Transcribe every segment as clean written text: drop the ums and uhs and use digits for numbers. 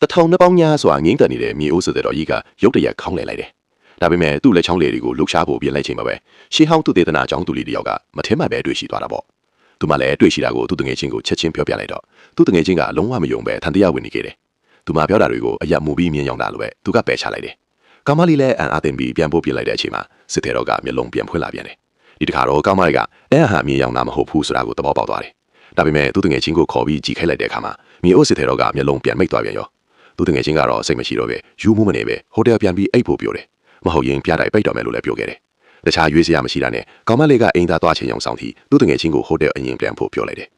တထောင်နှစ်ပေါင်းများစွာငင်းတန်နေတဲ့မြေအိုးစစ်တဲ့တော်ကြီးကရုတ်တရက်ခေါင်းလဲလိုက်တယ်။ဒါပေမဲ့သူ့လက်ချောင်းလေတွေကိုလှုပ်ရှားဖို့ပြင်လိုက်ချိန်မှာပဲရှေးဟောင်းသူတေသနာအကြောင်းသူလေးတယောက်ကမထင်မှတ်ပဲတွေ့ရှိသွားတာပေါ့။သူမှလည်းတွေ့ရှိတာကိုသူ့တငယ်ချင်းကိုချက်ချင်းပြောပြလိုက်တော့သူ့တငယ်ချင်းကလုံးဝမယုံပဲထန်တရားဝင်နေခဲ့တယ်။သူမှပြောတာတွေကိုအယက်မူပြီးမြင်ရောက်တာလိုပဲသူကပယ်ချလိုက်တယ်။ကောင်မလေးလည်းအန်အားတင်ပြီးပြန်ပို့ပြလိုက်တဲ့အချိန်မှာစစ်တဲ့တော်ကမျက်လုံးပြန်ဖွင့်လာပြန်တယ်။ဒီတခါတော့ကောင်မလေးကအဲဟာမြင်ရောက်တာမဟုတ်ဘူးဆိုတာကိုသဘောပေါက်သွားတယ်။ဒါပေမဲ့သူ့တငယ်ချင်းကိုခေါ်ပြီးကြည်ခိုက်လိုက်တဲ့အခါမှာမြေအိုးစစ်တဲ့တော်ကမျက်လုံးပြန်မိတ်သွားပြန်ရောသူတငယ်ချင်းကတော့စိတ်မရှိတော့ပဲယူမှုမနေပဲဟိုတယ်ပြန်ပြီးအိတ်ဖို့ပြောတယ်မဟုတ်ရင်ပြတိုက်ပိတ်တော်မယ်လို့လည်းပြောခဲ့တယ်တခြားရွေးစရာမရှိတာနဲ့ကောင်မလေးကအိမ်သားသွားချင်းအောင်ဆောင်ပြီးသူတငယ်ချင်းကိုဟိုတယ်အရင်ပြန်ဖို့ပြောလိုက်တယ်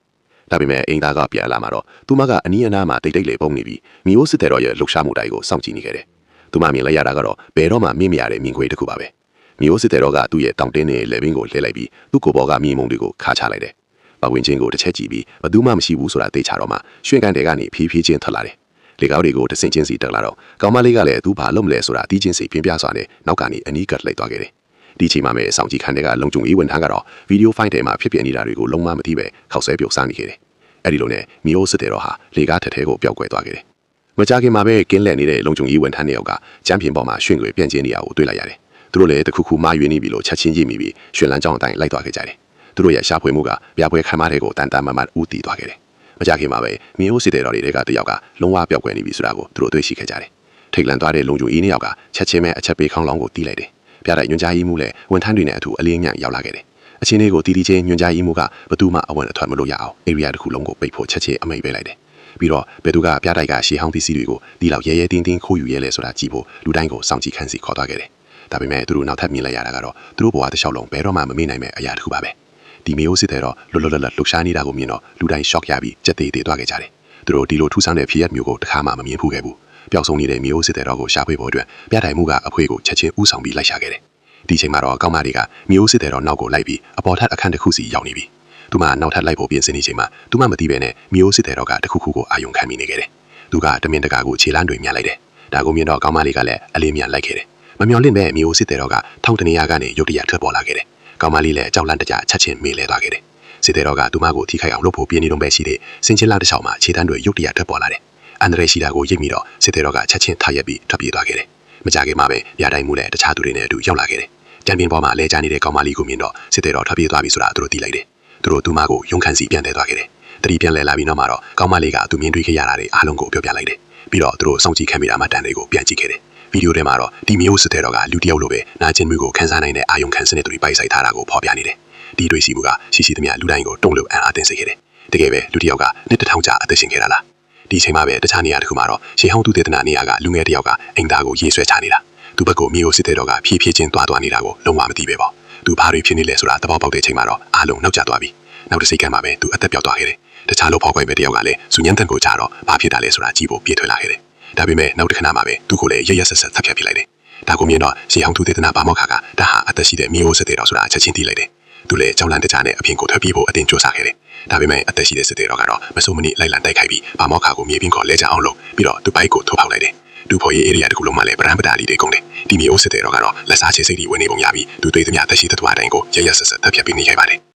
ဒါပေမဲ့အိမ်သားကပြန်လာမှတော့သူမကအနီးအနားမှာတိတ်တိတ်လေးပုံနေပြီးမီအိုးစစ်တဲ့တော်ရဲ့လှုပ်ရှားမှုတိုင်းကိုစောင့်ကြည့်နေခဲ့တယ်သူမမြင်လိုက်ရတာကတော့ဘယ်တော့မှမင်းမရတဲ့မြင်ကွင်းတစ်ခုပါပဲမီအိုးစစ်တဲ့တော်ကသူ့ရဲ့တောင်တင်းနဲ့လေဘင်းကိုလှည့်လိုက်ပြီးသူ့ကိုယ်ပေါ်ကမြင်မုံတွေကိုခါချလိုက်တယ်ပဝင်းချင်းကိုတစ်ချက်ကြည့်ပြီးဘသူမှမရှိဘူးဆိုတာသိချတော့မှရွှေကန်တဲကနေဖြည်းဖြည်းချင်းထွက်လာတယ်လေကောက်တွေကိုတဆင်ချင်းစီတက်လာတော့ကောင်မလေးကလည်းသူဘာလုပ်မလဲဆိုတာအတီးချင်းစီပြင်းပြစွာနဲ့နောက်ကနေအနီးကပ်လိုက်သွားခဲ့တယ်။ဒီချိန်မှာပဲစောင့်ကြည့်ခန်းတွေကလုံခြုံရေးဝန်ထမ်းကတော့ဗီဒီယိုဖိုင်ထဲမှာဖြစ်ပြနေတာတွေကိုလုံးဝမသိပဲခောက်ဆဲပြုတ်စားနေခဲ့တယ်။အဲဒီလိုနဲ့မီအိုးစစ်တဲ့တော့ဟာလေကားထက်ထဲကိုပျောက်ကွယ်သွားခဲ့တယ်။မကြခင်မှာပဲကင်းလက်နေတဲ့လုံခြုံရေးဝန်ထမ်းတွေကကျမ်းပြင်ပေါ်မှာရွှင်ငွေပြန့်ကျင်းနေတာကိုတွေ့လိုက်ရတယ်။သူတို့လည်းတခုခုမှားယွင်းနေပြီလို့ချက်ချင်းကြည့်မိပြီးရွှင်လန်းကြောင်းအတိုင်းလိုက်သွားခဲ့ကြတယ်။သူတို့ရဲ့ရှာဖွေမှုကပြပွဲခမ်းမတွေကိုတန်တန်မတ်မတ်ဦးတည်သွားခဲ့တယ်မကြခင်မှာပဲမီအိုးစစ်တဲ့တော်တွေကတယောက်ကလုံးဝပျောက်ကွယ်နေပြီဆိုတာကိုသူတို့တွေ့ရှိခဲ့ကြတယ်။ထိတ်လန့်သွားတဲ့လုံခြုံရေးနှစ်ယောက်ကချက်ချင်းပဲအချက်ပေးခေါင်းလောင်းကိုတီးလိုက်တယ်။ပြတိုက်ညွှန်ကြားရေးမှူးလည်းဝန်ထမ်းတွေနဲ့အတူအလေးအမြတ်ရောက်လာခဲ့တယ်။အချင်းလေးကိုတီးတီးချင်းညွှန်ကြားရေးမှူးကဘသူမှအဝင်အထွက်မလုပ်ရအောင်ဧရိယာတစ်ခုလုံးကိုပိတ်ဖို့ချက်ချင်းအမိန့်ပေးလိုက်တယ်။ပြီးတော့ဘယ်သူကပြတိုက်ကရှေးဟောင်းပစ္စည်းတွေကိုဒီလောက်ရဲရဲတင်းတင်းခိုးယူရဲလဲဆိုတာကြည့်ဖို့လူတိုင်းကိုစောင့်ကြည့်ခန်းစီခေါ်သွားခဲ့တယ်။ဒါပေမဲ့သူတို့နောက်ထပ်မြင်လိုက်ရတာကတော့သူတို့ဘဝတစ်လျှောက်လုံးဘယ်တော့မှမမေ့နိုင်မယ့်အရာတစ်ခုပါပဲ။ဒီမီအိုးစစ်တဲ့တော့လွတ်လွတ်လပ်လပ်လှုပ်ရှားနေတာကိုမြင်တော့လူတိုင်းရှော့ရပြီးကြက်သေးသေးသွားခဲ့ကြတယ်။သူတို့ဒီလိုထူးဆန်းတဲ့ဖြစ်ရပ်မျိုးကိုတစ်ခါမှမမြင်ဖူးခဲ့ဘူး။ပျောက်ဆုံးနေတဲ့မီအိုးစစ်တဲ့တော့ကိုရှာဖွေဖို့အတွက်ပြတိုင်မှုကအဖွေးကိုချက်ချင်းဥဆောင်ပြီးလိုက်ရှာခဲ့တယ်။ဒီချိန်မှာတော့ကောင်းမတွေကမီအိုးစစ်တဲ့တော့နောက်ကိုလိုက်ပြီးအပေါ်ထပ်အခန်းတစ်ခုစီရောက်နေပြီ။သူမနောက်ထပ်လိုက်ဖို့ပြင်ဆင်နေချိန်မှာသူမမသိပဲနဲ့မီအိုးစစ်တဲ့တော့ကတစ်ခုခုကိုအာယုံခံမိနေခဲ့တယ်။သူကတမင်တကာကိုခြေလမ်းတွေမြလိုက်တယ်။ဒါကိုမြင်တော့ကောင်းမလေးကလည်းအလေးမြလိုက်ခဲ့တယ်။မမျော်လင့်ပဲမီအိုးစစ်တဲ့တော့ကထောင်တနေရာကနေရုတ်တရက်ထွက်ပေါ်လာခဲ့တယ်။ကောင်းမလေးလည်းကြောက်လန့်တကြချက်ချင်းမေ့လဲသွားခဲ့တယ်။စစ်တဲ့တော့ကသူမကိုထိခိုက်အောင်လုပ်ဖို့ပြင်းနေတော့ပဲရှိတဲ့စင်ချင်းလာတစ်ချောင်းမှာခြေတန်းတွေရုတ်တရက်ထွက်ပေါ်လာတယ်။အန်ဒရေရှိတာကိုရိပ်မိတော့စစ်တဲ့တော့ကချက်ချင်းထရက်ပြီးထွက်ပြေးသွားခဲ့တယ်။မကြခင်မှာပဲရတိုင်းမှုနဲ့တခြားသူတွေနဲ့အတူရောက်လာခဲ့တယ်။ကြံပြင်းပေါ်မှာလဲကျနေတဲ့ကောင်မလေးကိုမြင်တော့စစ်တဲ့တော့ထွက်ပြေးသွားပြီဆိုတာသူတို့သိလိုက်တယ်။သူတို့သူမကိုရုံခန့်စီပြန်တဲသွားခဲ့တယ်။တတိပြန်လဲလာပြီးနောက်မှာတော့ကောင်မလေးကသူမြင်တွေ့ခဲ့ရတာတွေအားလုံးကိုပြောပြလိုက်တယ်။ပြီးတော့သူတို့စောင့်ကြည့်ခံမိတာမှတန်တွေကိုပြန်ကြည့်ခဲ့တယ်။ဗီဒီယိုထဲမှာတော့ဒီမျိုးစစ်တဲ့တော့ကလူတယောက်လိုပဲနာကျင်မှုကိုခန်းစားနိုင်တဲ့အာယုံခံစနစ်တွေပိုက်ဆိုင်ထားတာကိုဖော်ပြနေတယ်။ဒီတွေ့ရှိမှုကရှိရှိသမျှလူတိုင်းကိုတုံ့လို့အံ့အားသင့်စေခဲ့တယ်။တကယ်ပဲလူတယောက်ကနှစ်တစ်ထောင်ကြာအသက်ရှင်ခဲ့တာလား။ဒီချိန်မှာပဲတခြားနေရာတစ်ခုမှာတော့ရှေးဟောင်းသူတေသနာနေရာကလူငယ်တယောက်ကအိမ်သားကိုရေးဆွဲချနေတာ။သူဘက်ကိုမျိုးစစ်တဲ့တော့ကဖြည်းဖြည်းချင်းသွားနေတာကိုလုံးဝမသိပဲပေါ့။သူဘာတွေဖြစ်နေလဲဆိုတာသဘောပေါက်တဲ့ချိန်မှာတော့အားလုံးနောက်ကျသွားပြီ။နောက်တစ်စိတ်ကမှပဲသူအသက်ပြောက်သွားခဲ့တယ်။တခြားလို့ဖောက်ခွဲပဲတယောက်ကလည်းစူညံတန်ကိုကြားတော့ဘာဖြစ်တာလဲဆိုတာကြည့်ဖို့ပြေးထွက်လာခဲ့တယ်။ဒါပေမဲ့နောက်တစ်ခဏမှပဲသူ့ကိုလည်းရရဆက်ဆက်သတ်ဖြတ်ပြလိုက်တယ်။ဒါကိုမြင်တော့ရှေးဟောင်းသူတေသနာဘာမောက်ခါကဒါဟာအသက်ရှိတဲ့မျိုးစစ်တဲ့တော့ဆိုတာချက်ချင်းသိလိုက်တယ်။သူလည်းကြောက်လန့်တကြားနဲ့အပြင်ကိုထွက်ပြေးဖို့အတင်းကြိုးစားခဲ့တယ်။ဒါပေမဲ့အသက်ရှိတဲ့စစ်တဲ့တော့ကတော့မစိုးမနစ်လိုက်လံတိုက်ခိုက်ပြီးဘာမောက်ခါကိုမြေပြင်ခေါ်လဲကြအောင်လုပ်ပြီးတော့သူဘိုက်ကိုထိုးပေါက်လိုက်တယ်။သူ့ဖော်ရေး area တခုလုံးမှာလည်းဗရန်ပတာလီတွေကုန်တယ်။ဒီမျိုးစစ်တဲ့တော့ကတော့လက်စားချေစိတ်တွေဝင်နေပုံရပြီးသူတွေ့သမျှအသက်ရှိတဲ့သူအတိုင်းကိုရရဆက်ဆက်သတ်ဖြတ်ပြီးနေခဲ့ပါတယ်။